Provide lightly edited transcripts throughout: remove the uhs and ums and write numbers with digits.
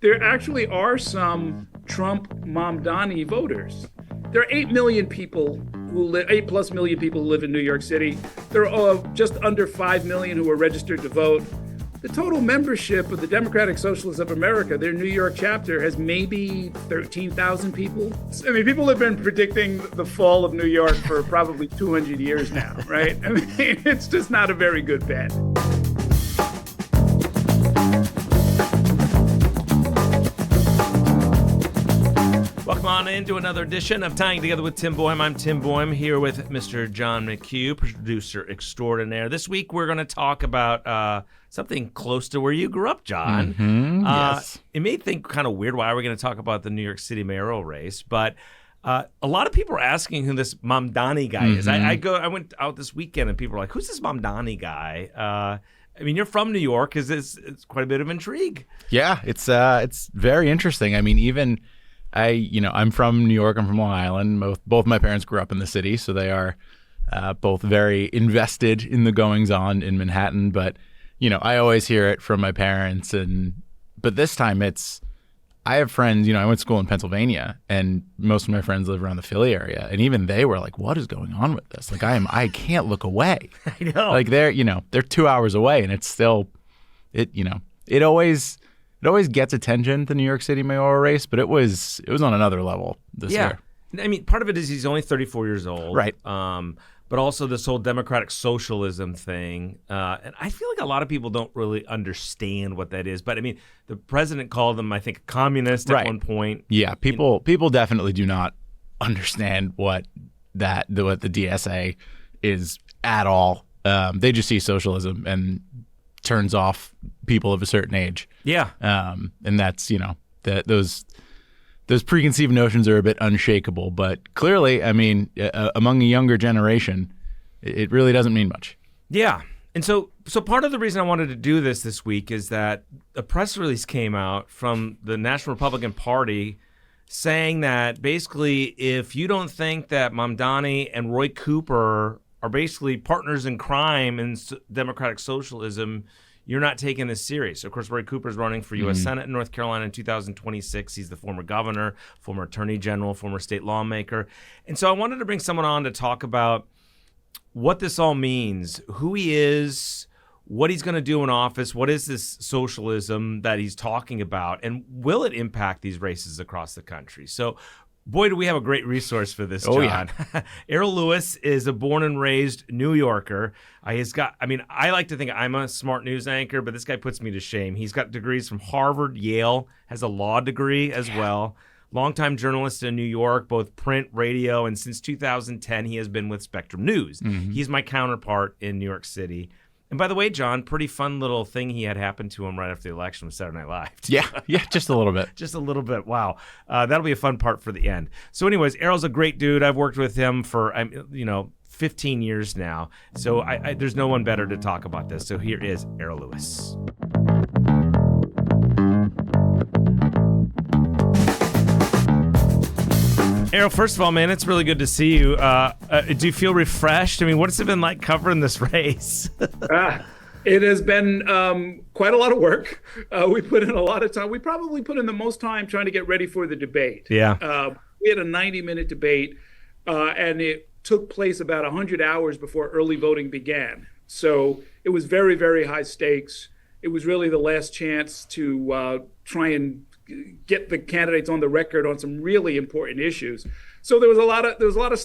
there actually are some Trump Mamdani voters. There are 8 million people who live, 8+ million people who live in New York City. There are just under 5 million who are registered to vote. The total membership of the Democratic Socialist of America, their New York chapter, has maybe 13,000 people. I mean, people have been predicting the fall of New York for probably 200 years now, right? I mean, it's just not a very good bet. Welcome on into another edition of Tying Together with Tim Boehm. I'm Tim Boehm here with Mr. John McHugh, producer extraordinaire. This week we're going to talk about something close to where you grew up, John. Yes. It may think kind of weird why we're going to talk about the New York City mayoral race, but a lot of people are asking who this Mamdani guy is. I went out this weekend and people are like, "Who's this Mamdani guy?" I mean, you're from New York. It's quite a bit of intrigue. Yeah, it's very interesting. I mean, I'm from New York. I'm from Long Island. Both my parents grew up in the city, so they are both very invested in the goings-on in Manhattan. But, I always hear it from my parents. But this time I have friends, I went to school in Pennsylvania, and most of my friends live around the Philly area. And even they were like, what is going on with this? Like, I can't look away. I know. Like, they're 2 hours away, and it's still, it always gets attention, the New York City mayoral race, but it was on another level this year. I mean, part of it is he's only 34 years old. Right. But also this whole Democratic Socialism thing. And I feel like a lot of people don't really understand what that is. But, I mean, the president called them, I think, a communist at one point. Yeah, people definitely do not understand what the DSA is at all. They just see socialism and turns off people of a certain age. Yeah. And that's, those preconceived notions are a bit unshakable. But clearly, I mean, among a younger generation, it really doesn't mean much. Yeah. And so part of the reason I wanted to do this week is that a press release came out from the National Republican Party saying that basically if you don't think that Mamdani and Roy Cooper are basically partners in crime in Democratic Socialism, you're not taking this serious. Of course, Roy Cooper's running for U.S. Senate in North Carolina in 2026. He's the former governor, former attorney general, former state lawmaker. And so I wanted to bring someone on to talk about what this all means, who he is, what he's going to do in office, what is this socialism that he's talking about, and will it impact these races across the country? So boy, do we have a great resource for this, John. Oh, yeah. Errol Louis is a born and raised New Yorker. I like to think I'm a smart news anchor, but this guy puts me to shame. He's got degrees from Harvard, Yale, has a law degree as well. Longtime journalist in New York, both print, radio, and since 2010, he has been with Spectrum News. He's my counterpart in New York City. And by the way, John, pretty fun little thing he had happened to him right after the election with Saturday Night Live. Yeah, just a little bit. Just a little bit. Wow. That'll be a fun part for the end. So anyways, Errol's a great dude. I've worked with him for, 15 years now. So there's no one better to talk about this. So here is Errol Louis. Errol, first of all, man, it's really good to see you. Do you feel refreshed? I mean, what's it been like covering this race? It has been quite a lot of work. We put in a lot of time. We probably put in the most time trying to get ready for the debate. Yeah. We had a 90-minute debate, and it took place about 100 hours before early voting began. So it was very, very high stakes. It was really the last chance to try and get the candidates on the record on some really important issues. So there was a lot at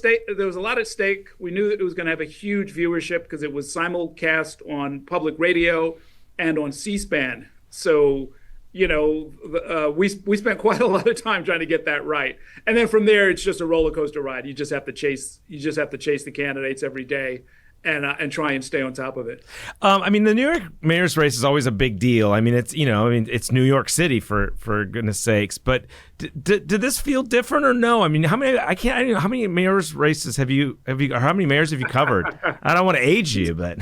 stake. We knew that it was going to have a huge viewership because it was simulcast on public radio and on C-SPAN. So, we spent quite a lot of time trying to get that right. And then from there, it's just a roller coaster ride. You just have to chase the candidates every day and try and stay on top of it. The New York mayor's race is always a big deal. I mean, it's it's New York City for goodness sakes. But did this feel different or no? I mean, how many mayor's races have you or how many mayors have you covered? I don't want to age you, but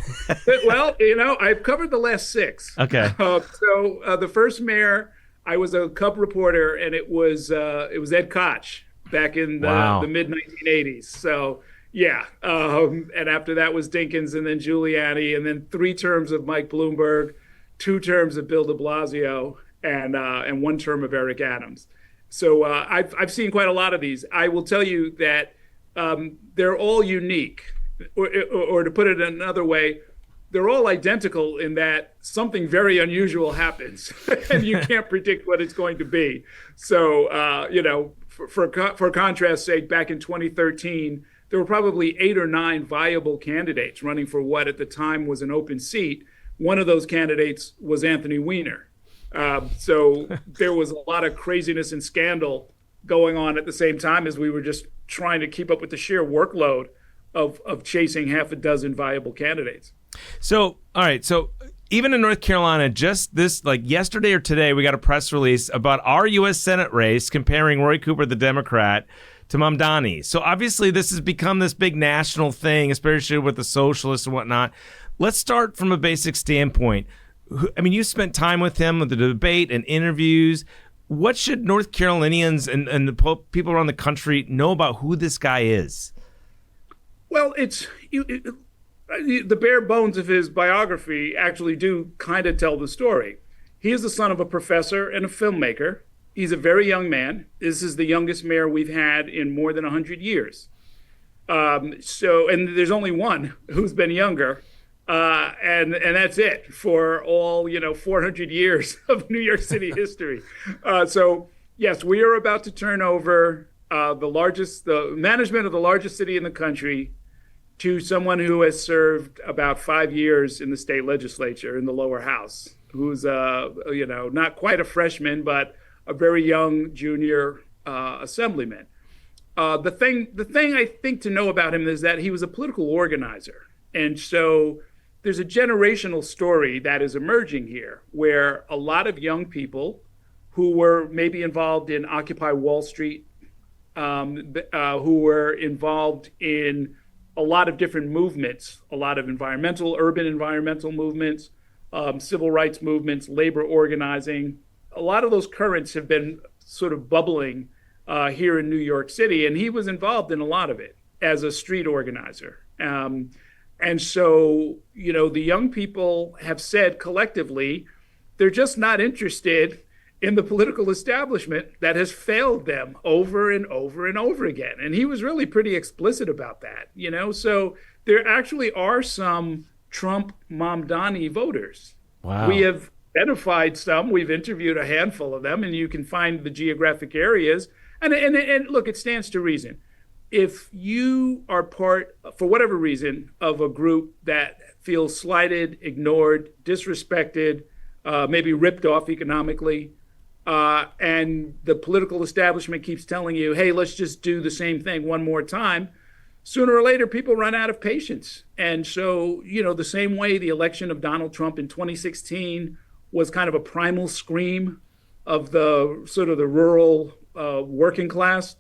well, I've covered the last 6. Okay. So the first mayor, I was a Cub reporter, and it was Ed Koch back in the mid 1980s. So. Yeah, and after that was Dinkins, and then Giuliani, and then 3 terms of Mike Bloomberg, 2 terms of Bill de Blasio, and one term of Eric Adams. So I've seen quite a lot of these. I will tell you that they're all unique, or to put it another way, they're all identical in that something very unusual happens, and you can't predict what it's going to be. So for contrast's sake, back in 2013, there were probably 8 or 9 viable candidates running for what at the time was an open seat. One of those candidates was Anthony Weiner. So there was a lot of craziness and scandal going on at the same time as we were just trying to keep up with the sheer workload of chasing half a dozen viable candidates. So, all right. So even in North Carolina, just this, like yesterday or today, we got a press release about our U.S. Senate race comparing Roy Cooper, the Democrat, to Mamdani. So obviously this has become this big national thing, especially with the socialists and whatnot. Let's start from a basic standpoint. I mean, you spent time with him with the debate and interviews. What should North Carolinians and the people around the country know about who this guy is? Well, the bare bones of his biography actually do kind of tell the story. He is the son of a professor and a filmmaker. He's a very young man. This is the youngest mayor we've had in more than 100 years. And there's only one who's been younger. And that's it for all, 400 years of New York City history. So yes, we are about to turn over the management of the largest city in the country to someone who has served about 5 years in the state legislature in the lower house, who's not quite a freshman, but a very young junior assemblyman. The thing I think to know about him is that he was a political organizer, and so there's a generational story that is emerging here where a lot of young people who were maybe involved in Occupy Wall Street, who were involved in a lot of different movements, a lot of urban environmental movements, civil rights movements, labor organizing. A lot of those currents have been sort of bubbling here in New York City, and he was involved in a lot of it as a street organizer. And so, the young people have said collectively, they're just not interested in the political establishment that has failed them over and over and over again. And he was really pretty explicit about that, So there actually are some Trump Mamdani voters. Wow. We have identified some. We've interviewed a handful of them, and you can find the geographic areas. And look, it stands to reason. If you are part, for whatever reason, of a group that feels slighted, ignored, disrespected, maybe ripped off economically, and the political establishment keeps telling you, hey, let's just do the same thing one more time, sooner or later, people run out of patience. And so, the same way the election of Donald Trump in 2016 was kind of a primal scream of the sort of the rural working class,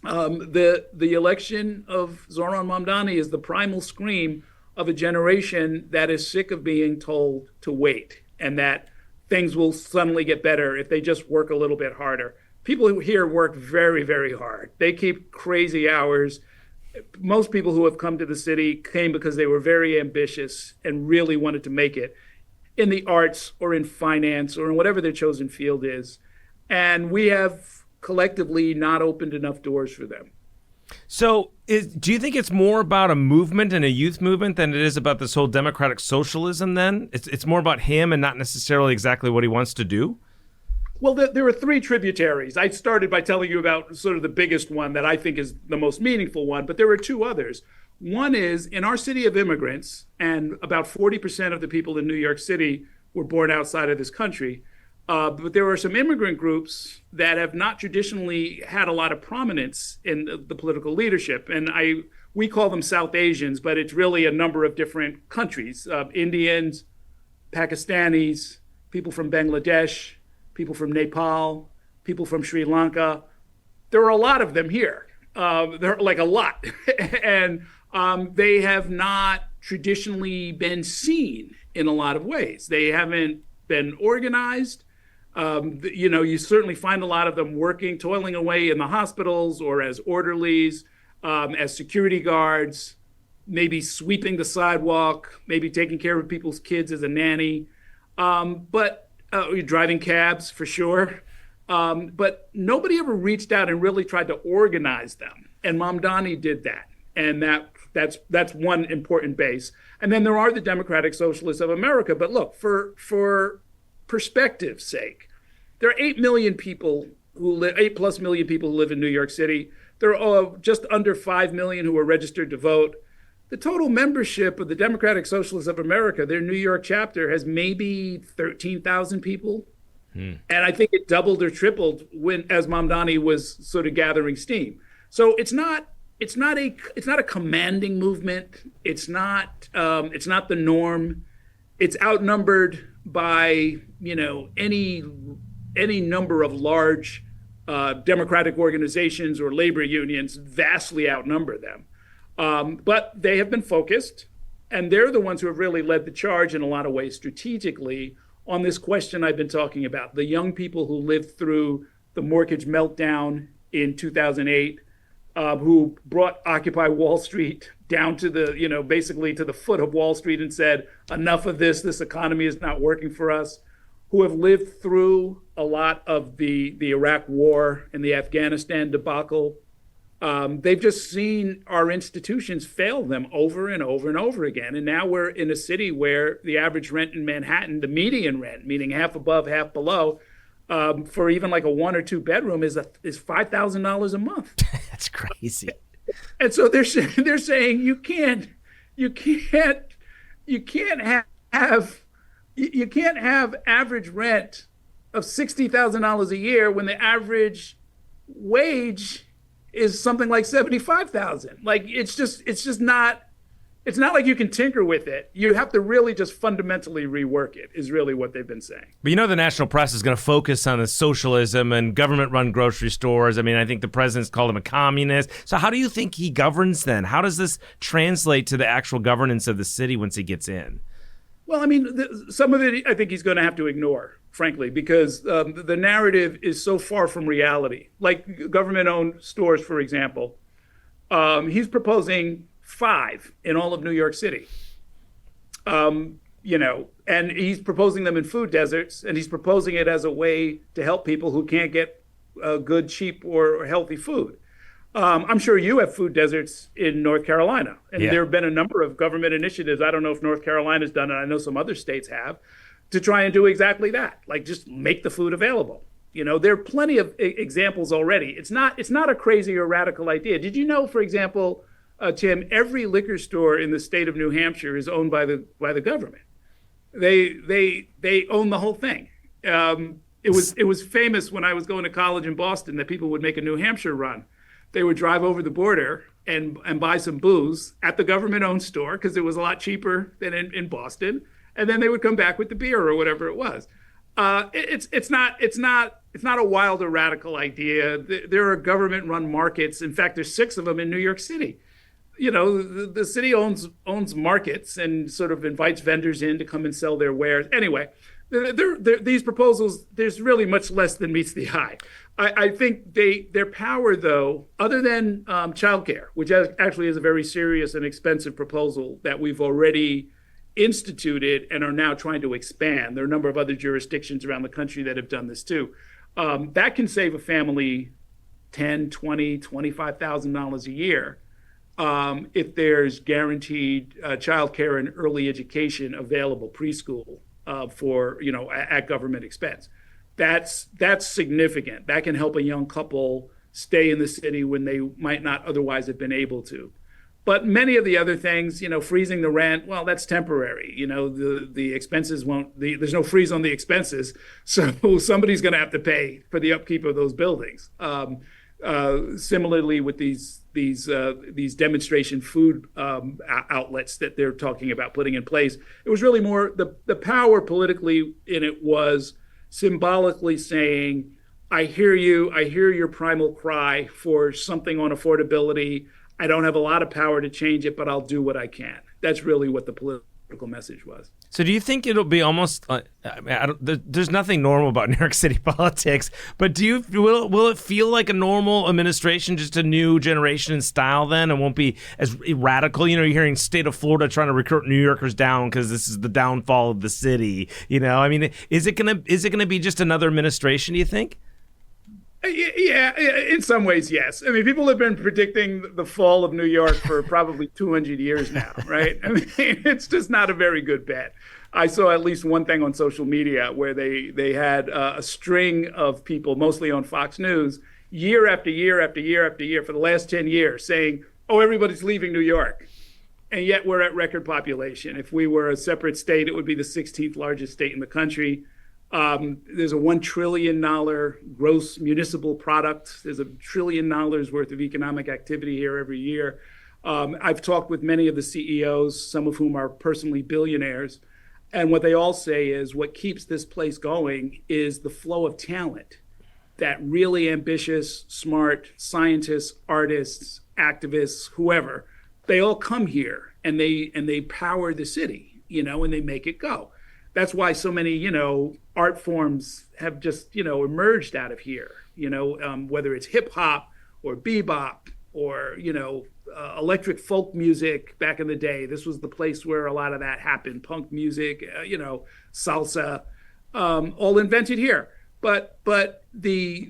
the election of Zoran Mamdani is the primal scream of a generation that is sick of being told to wait and that things will suddenly get better if they just work a little bit harder. People here work very, very hard. They keep crazy hours. Most people who have come to the city came because they were very ambitious and really wanted to make it in the arts or in finance or in whatever their chosen field is. And we have collectively not opened enough doors for them. So do you think it's more about a movement and a youth movement than it is about this whole democratic socialism then? It's more about him and not necessarily exactly what he wants to do? Well, there are 3 tributaries. I started by telling you about sort of the biggest one that I think is the most meaningful one, but there are 2 others. One is in our city of immigrants, and about 40% of the people in New York City were born outside of this country. But there are some immigrant groups that have not traditionally had a lot of prominence in the political leadership. And we call them South Asians, but it's really a number of different countries, Indians, Pakistanis, people from Bangladesh, people from Nepal, people from Sri Lanka. There are a lot of them here. There are like a lot. And they have not traditionally been seen in a lot of ways. They haven't been organized. You certainly find a lot of them working, toiling away in the hospitals or as orderlies, as security guards, maybe sweeping the sidewalk, maybe taking care of people's kids as a nanny. But driving cabs for sure. But nobody ever reached out and really tried to organize them. And Mamdani did that. And that's one important base. And then there are the Democratic Socialists of America. But look, for perspective's sake, there are 8 million people who live, 8+ million people who live in New York City. There are just under 5 million who are registered to vote. The total membership of the Democratic Socialists of America, their New York chapter, has maybe 13,000 people. And I think it doubled or tripled as Mamdani was sort of gathering steam. So it's not a commanding movement. It's not the norm. It's outnumbered by any number of large democratic organizations or labor unions. Vastly outnumber them. But they have been focused, and they're the ones who have really led the charge in a lot of ways strategically on this question I've been talking about. The young people who lived through the mortgage meltdown in 2008, who brought Occupy Wall Street down to the, basically to the foot of Wall Street and said, enough of this economy is not working for us, who have lived through a lot of the Iraq war and the Afghanistan debacle. They've just seen our institutions fail them over and over and over again. And now we're in a city where the average rent in Manhattan, the median rent, meaning half above, half below, for even like a 1 or 2 bedroom is $5,000 a month. That's crazy. And so they're saying you can't have average rent of $60,000 a year when the average wage is something like 75,000. Like it's not like you can tinker with it. You have to really just fundamentally rework it, is really what they've been saying. But the national press is going to focus on the socialism and government-run grocery stores. I mean, I think the president's called him a communist. So how do you think he governs then? How does this translate to the actual governance of the city once he gets in? Well, I mean, some of it I think he's going to have to ignore, frankly, because the narrative is so far from reality. Like government-owned stores, for example, he's proposing 5 in all of New York City. And he's proposing them in food deserts, and he's proposing it as a way to help people who can't get good, cheap, or healthy food. I'm sure you have food deserts in North Carolina, and there have been a number of government initiatives. I don't know if North Carolina's done it. I know some other states have, to try and do exactly that, like just make the food available. There are plenty of examples already. It's not a crazy or radical idea. Did you know, for example, Tim, every liquor store in the state of New Hampshire is owned by the government. They own the whole thing. It was famous when I was going to college in Boston that people would make a New Hampshire run. They would drive over the border and buy some booze at the government-owned store because it was a lot cheaper than in Boston, and then they would come back with the beer or whatever it was. It's not a wild or radical idea. There are government-run markets. In fact, there's 6 of them in New York City. The city owns markets and sort of invites vendors in to come and sell their wares. Anyway, these proposals, there's really much less than meets the eye. I think their power, though, other than childcare, which actually is a very serious and expensive proposal that we've already instituted and are now trying to expand. There are a number of other jurisdictions around the country that have done this too. That can save a family $10,000, $20,000, $25,000 a year if there's guaranteed childcare and early education available, preschool, for at government expense. That's significant. That can help a young couple stay in the city when they might not otherwise have been able to. But many of the other things, freezing the rent, well, that's temporary. The expenses there's no freeze on the expenses, so somebody's going to have to pay for the upkeep of those buildings. Similarly, with these demonstration food outlets that they're talking about putting in place, it was really more the power politically in it was symbolically saying, I hear you, I hear your primal cry for something on affordability. I don't have a lot of power to change it, but I'll do what I can. That's really what the political message was. So do you think it'll be almost? There's nothing normal about New York City politics, but will it feel like a normal administration, just a new generation and style? Then it won't be as radical. You're hearing state of Florida trying to recruit New Yorkers down because this is the downfall of the city. Is it gonna be just another administration? Do you think? Yeah, in some ways, yes. I mean, people have been predicting the fall of New York for probably 200 years now, right? I mean, it's just not a very good bet. I saw at least one thing on social media where they had a string of people, mostly on Fox News, year after year after year after year for the last 10 years saying, oh, everybody's leaving New York. And yet we're at record population. If we were a separate state, it would be the 16th largest state in the country. There's a $1 trillion gross municipal product. There's $1 trillion worth of economic activity here every year. I've talked with many of the CEOs, some of whom are personally billionaires. And what they all say is what keeps this place going is the flow of talent that really ambitious, smart scientists, artists, activists, whoever, they all come here and they power the city, and they make it go. That's why so many, art forms have just, emerged out of here, whether it's hip hop or bebop or, electric folk music back in the day. This was the place where a lot of that happened. Punk music, salsa, all invented here. But the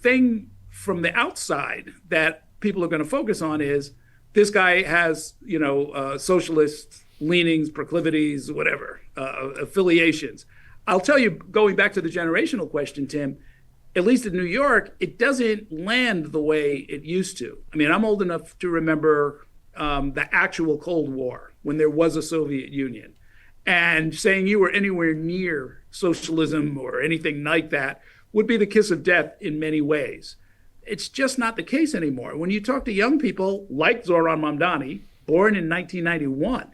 thing from the outside that people are going to focus on is this guy has, socialist leanings, proclivities, whatever, affiliations. I'll tell you, going back to the generational question, Tim, at least in New York, it doesn't land the way it used to. I mean, I'm old enough to remember the actual Cold War when there was a Soviet Union. And saying you were anywhere near socialism or anything like that would be the kiss of death in many ways. It's just not the case anymore. When you talk to young people like Zohran Mamdani, born in 1991,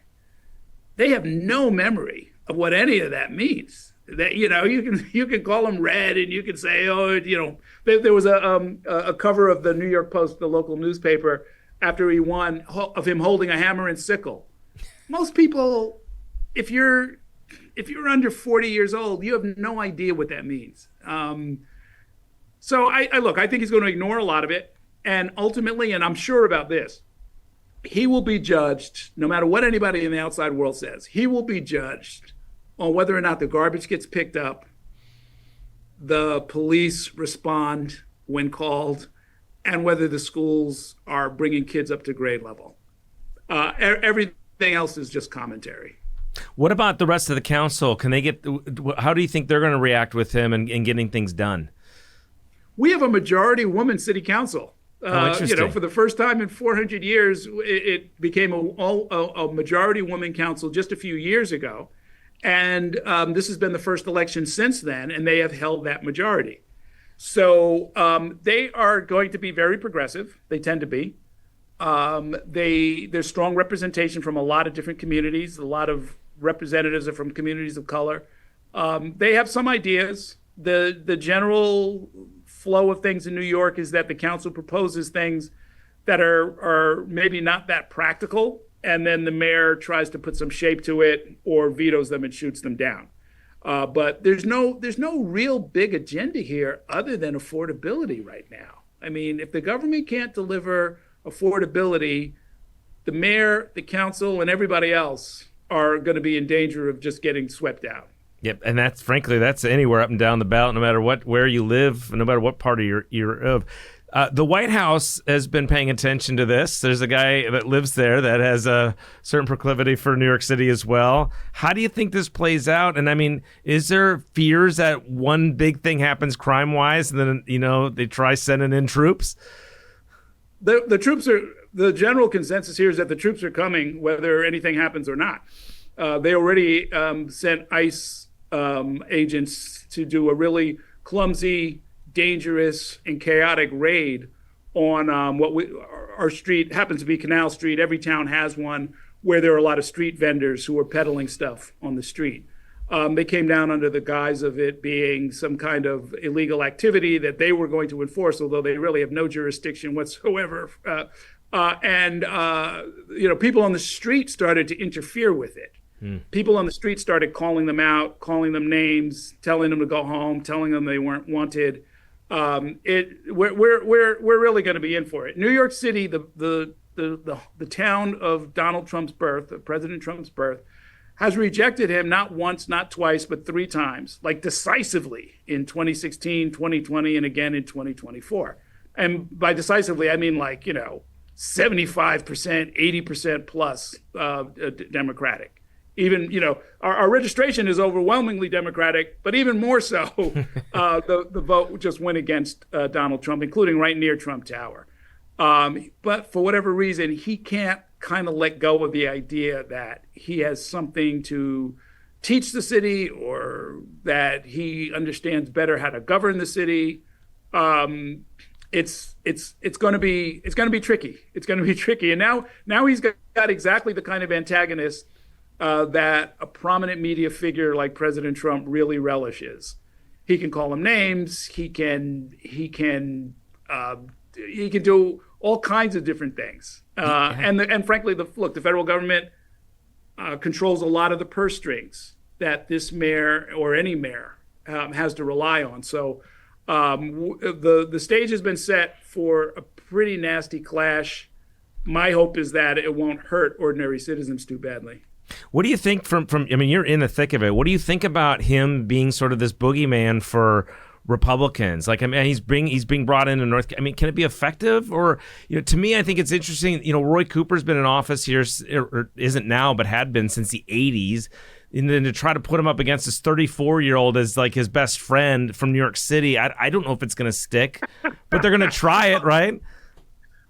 they have no memory of what any of that means. That you can call him red, and you can say, there was a cover of the New York Post, the local newspaper, after he won, of him holding a hammer and sickle. Most people, if you're under 40 years old, you have no idea what that means. So I think he's going to ignore a lot of it, and ultimately, and I'm sure about this, he will be judged, no matter what anybody in the outside world says, he will be judged on whether or not the garbage gets picked up, the police respond when called, and whether the schools are bringing kids up to grade level. Everything else is just commentary. What about the rest of the council? How do you think they're going to react with him and getting things done? We have a majority woman city council. Interesting. For the first time in 400 years, it became a majority woman council just a few years ago. And this has been the first election since then, and they have held that majority. So they are going to be very progressive. They tend to be. There's strong representation from a lot of different communities. A lot of representatives are from communities of color. They have some ideas. The general flow of things in New York is that the council proposes things that are maybe not that practical, and then the mayor tries to put some shape to it or vetoes them and shoots them down. But there's no real big agenda here other than affordability right now. I mean, if the government can't deliver affordability, the mayor, the council, and everybody else are going to be in danger of just getting swept out. Yep, and that's anywhere up and down the ballot, no matter where you live, no matter what party you're of. The White House has been paying attention to this. There's a guy that lives there that has a certain proclivity for New York City as well. How do you think this plays out? And I mean, is there fears that one big thing happens crime-wise, and then they try sending in troops? The general consensus here is that the troops are coming, whether anything happens or not. They already sent ICE agents to do a really clumsy, dangerous, and chaotic raid on our street happens to be Canal Street. Every town has one where there are a lot of street vendors who are peddling stuff on the street. They came down under the guise of it being some kind of illegal activity that they were going to enforce, although they really have no jurisdiction whatsoever. People on the street started to interfere with it. People on the street started calling them out, calling them names, telling them to go home, telling them they weren't wanted. We're really going to be in for it. New York City, the town of Donald Trump's birth, of President Trump's birth, has rejected him not once, not twice, but 3 times, like decisively in 2016, 2020, and again in 2024. And by decisively, I mean 75%, 80% plus Democratic. Even, our registration is overwhelmingly Democratic, but even more so, the vote just went against Donald Trump, including right near Trump Tower. But for whatever reason, he can't kind of let go of the idea that he has something to teach the city or that he understands better how to govern the city. It's going to be tricky. It's going to be tricky. And now he's got exactly the kind of antagonist that a prominent media figure like President Trump really relishes. He can call him names. He can do all kinds of different things. And frankly, the federal government controls a lot of the purse strings that this mayor or any mayor has to rely on. So the stage has been set for a pretty nasty clash. My hope is that it won't hurt ordinary citizens too badly. What do you think from I mean, you're in the thick of it. What do you think about him being sort of this boogeyman for Republicans? Like, I mean, he's being brought into North. I mean, can it be effective? Or, to me, I think it's interesting. Roy Cooper's been in office here, or isn't now, but had been since the 80s. And then to try to put him up against this 34-year-old as like his best friend from New York City, I don't know if it's going to stick, but they're going to try it, right?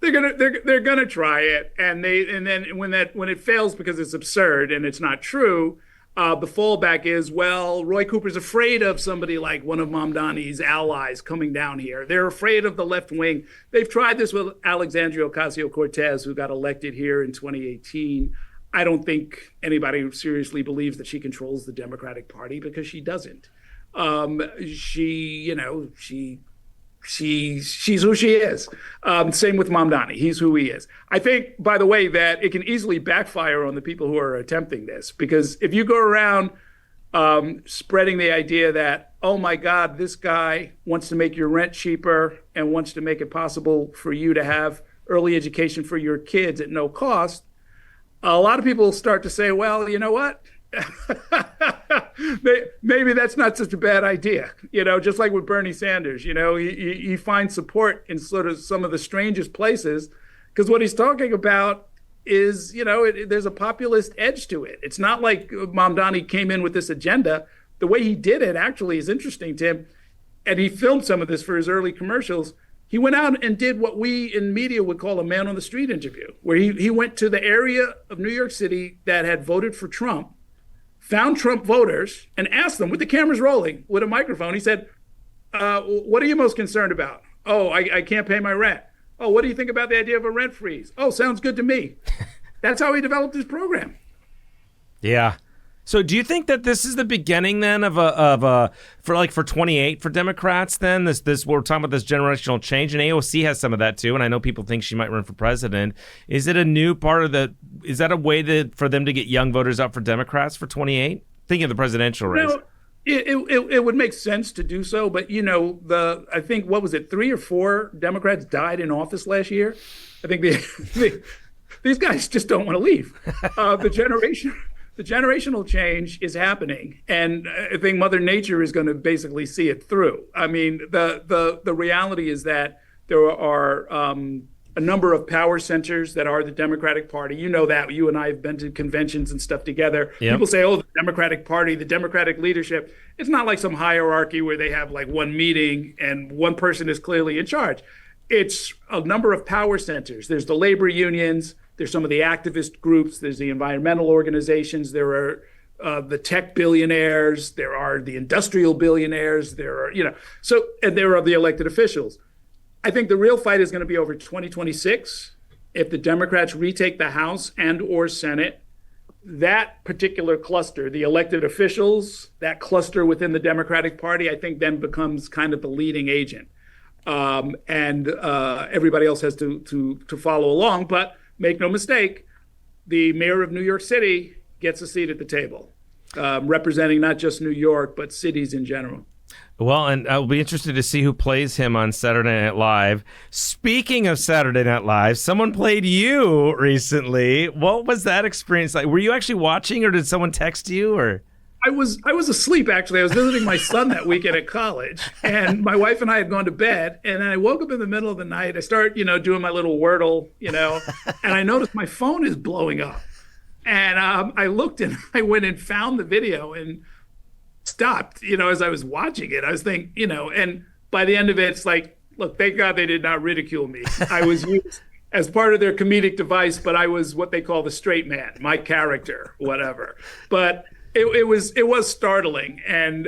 They're gonna try it, and then when it fails because it's absurd and it's not true, the fallback is, well, Roy Cooper's afraid of somebody like one of Mamdani's allies coming down here. They're afraid of the left wing. They've tried this with Alexandria Ocasio-Cortez, who got elected here in 2018. I don't think anybody seriously believes that she controls the Democratic Party because she doesn't. She's who she is. Same with Mamdani. He's who he is. I think, by the way, that it can easily backfire on the people who are attempting this, because if you go around spreading the idea that, oh my God, this guy wants to make your rent cheaper and wants to make it possible for you to have early education for your kids at no cost, a lot of people start to say, well, you know what? Maybe that's not such a bad idea, just like with Bernie Sanders. He finds support in sort of some of the strangest places, because what he's talking about is, there's a populist edge to it. It's not like Mamdani came in with this agenda. The way he did it actually is interesting to him, and he filmed some of this for his early commercials. He went out and did what we in media would call a man on the street interview, where he went to the area of New York City that had voted for Trump, found Trump voters, and asked them, with the cameras rolling, with a microphone, he said, what are you most concerned about? Oh, I can't pay my rent. Oh, what do you think about the idea of a rent freeze? Oh, sounds good to me. That's how he developed his program. Yeah. So do you think that this is the beginning then of for 28 for Democrats then? This we're talking about this generational change, and AOC has some of that too, and I know people think she might run for president. Is it a new part of is that a way for them to get young voters out for Democrats for 28? Thinking of the presidential race. It would make sense to do so, but I think, what was it, 3 or 4 Democrats died in office last year? I think these guys just don't want to leave. The generational change is happening, and I think Mother Nature is going to basically see it through. I mean, the reality is that there are a number of power centers that are the Democratic Party. You know that. You and I have been to conventions and stuff together. Yep. People say, oh, the Democratic Party, the Democratic leadership. It's not like some hierarchy where they have like one meeting and one person is clearly in charge. It's a number of power centers. There's the labor unions. There's some of the activist groups. There's the environmental organizations. There are the tech billionaires. There are the industrial billionaires. There are, and there are the elected officials. I think the real fight is going to be over 2026. If the Democrats retake the House and or Senate, that particular cluster, the elected officials, that cluster within the Democratic Party, I think then becomes kind of the leading agent. And everybody else has to follow along. But make no mistake, the mayor of New York City gets a seat at the table, representing not just New York, but cities in general. Well, and I'll be interested to see who plays him on Saturday Night Live. Speaking of Saturday Night Live, someone played you recently. What was that experience like? Were you actually watching, or did someone text you, or? I was asleep, actually. I was visiting my son that weekend at college, and my wife and I had gone to bed, and I woke up in the middle of the night. I start, doing my little Wordle, and I noticed my phone is blowing up. And I looked and I went and found the video and stopped, as I was watching it. I was thinking, and by the end of it, it's like, look, thank God they did not ridicule me. I was used as part of their comedic device, but I was what they call the straight man, my character, whatever. But it was startling. And,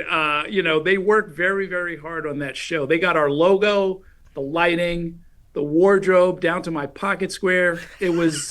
they worked very, very hard on that show. They got our logo, the lighting, the wardrobe down to my pocket square. It was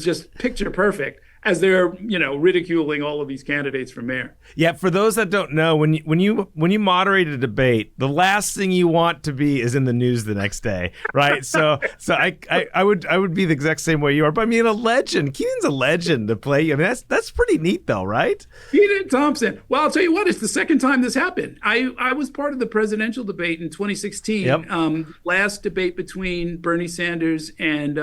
just picture perfect, as they're, ridiculing all of these candidates for mayor. Yeah, for those that don't know, when you moderate a debate, the last thing you want to be is in the news the next day, right? So I would be the exact same way you are. But I mean, a legend. Keenan's a legend to play. I mean, that's pretty neat, though, right? Keenan Thompson. Well, I'll tell you what, it's the second time this happened. I was part of the presidential debate in 2016. Yep. Last debate between Bernie Sanders and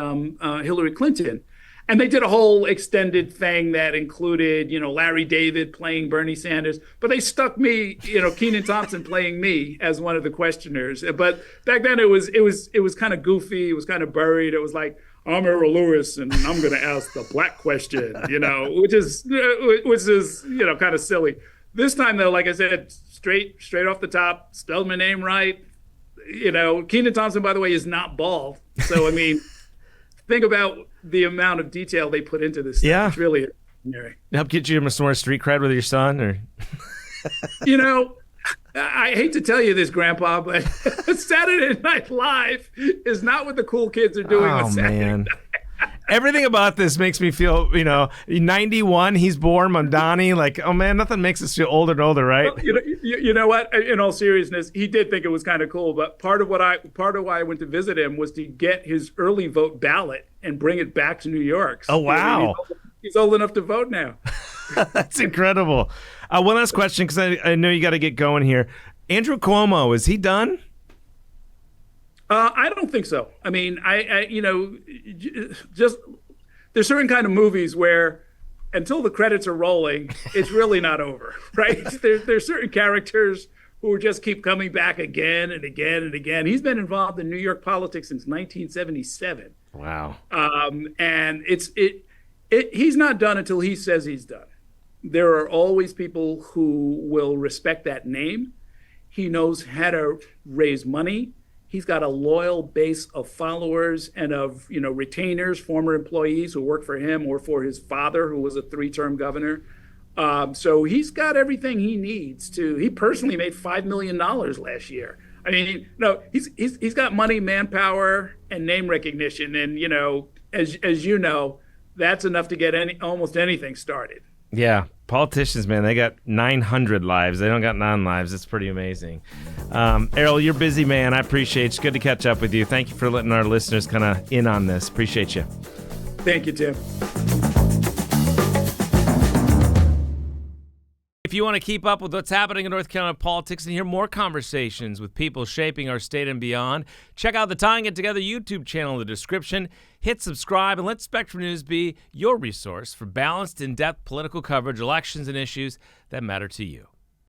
Hillary Clinton. And they did a whole extended thing that included, Larry David playing Bernie Sanders, but they stuck me, Keenan Thompson playing me as one of the questioners. But back then it was kind of goofy. It was kind of buried. It was like, I'm Errol Louis and I'm going to ask the black question, which is kind of silly. This time though, like I said, straight off the top, spelled my name right. Keenan Thompson, by the way, is not bald. So, I mean, think about the amount of detail they put into this. Yeah. It's really extraordinary. Help get you some more street cred with your son, or? I hate to tell you this, Grandpa, but Saturday Night Live is not what the cool kids are doing on Saturday man. night. Everything about this makes me feel, 91, he's born, Mamdani, like, oh man, nothing makes us feel older and older, right? Well, you know what? In all seriousness, he did think it was kind of cool, but part of why I went to visit him was to get his early vote ballot and bring it back to New York. Oh, wow. He's old enough to vote now. That's incredible. One last question, because I know you got to get going here. Andrew Cuomo, is he done? I don't think so. I mean, just there's certain kind of movies where until the credits are rolling, it's really not over, right? There's certain characters who just keep coming back again and again and again. He's been involved in New York politics since 1977. Wow. And he's not done until he says he's done. There are always people who will respect that name. He knows how to raise money. He's got a loyal base of followers and of, retainers, former employees who work for him or for his father, who was a 3-term governor. So he's got everything he needs to. He personally made $5 million last year. I mean, he's got money, manpower, and name recognition. And, as you know, that's enough to get almost anything started. Yeah, politicians, man, they got 900 lives. They don't got 9 lives. It's pretty amazing. Errol, you're busy, man. I appreciate it. It's good to catch up with you. Thank you for letting our listeners kind of in on this. Appreciate you. Thank you, Tim. If you want to keep up with what's happening in North Carolina politics and hear more conversations with people shaping our state and beyond, check out the Tying It Together YouTube channel in the description. Hit subscribe and let Spectrum News be your resource for balanced, in-depth political coverage, elections, and issues that matter to you.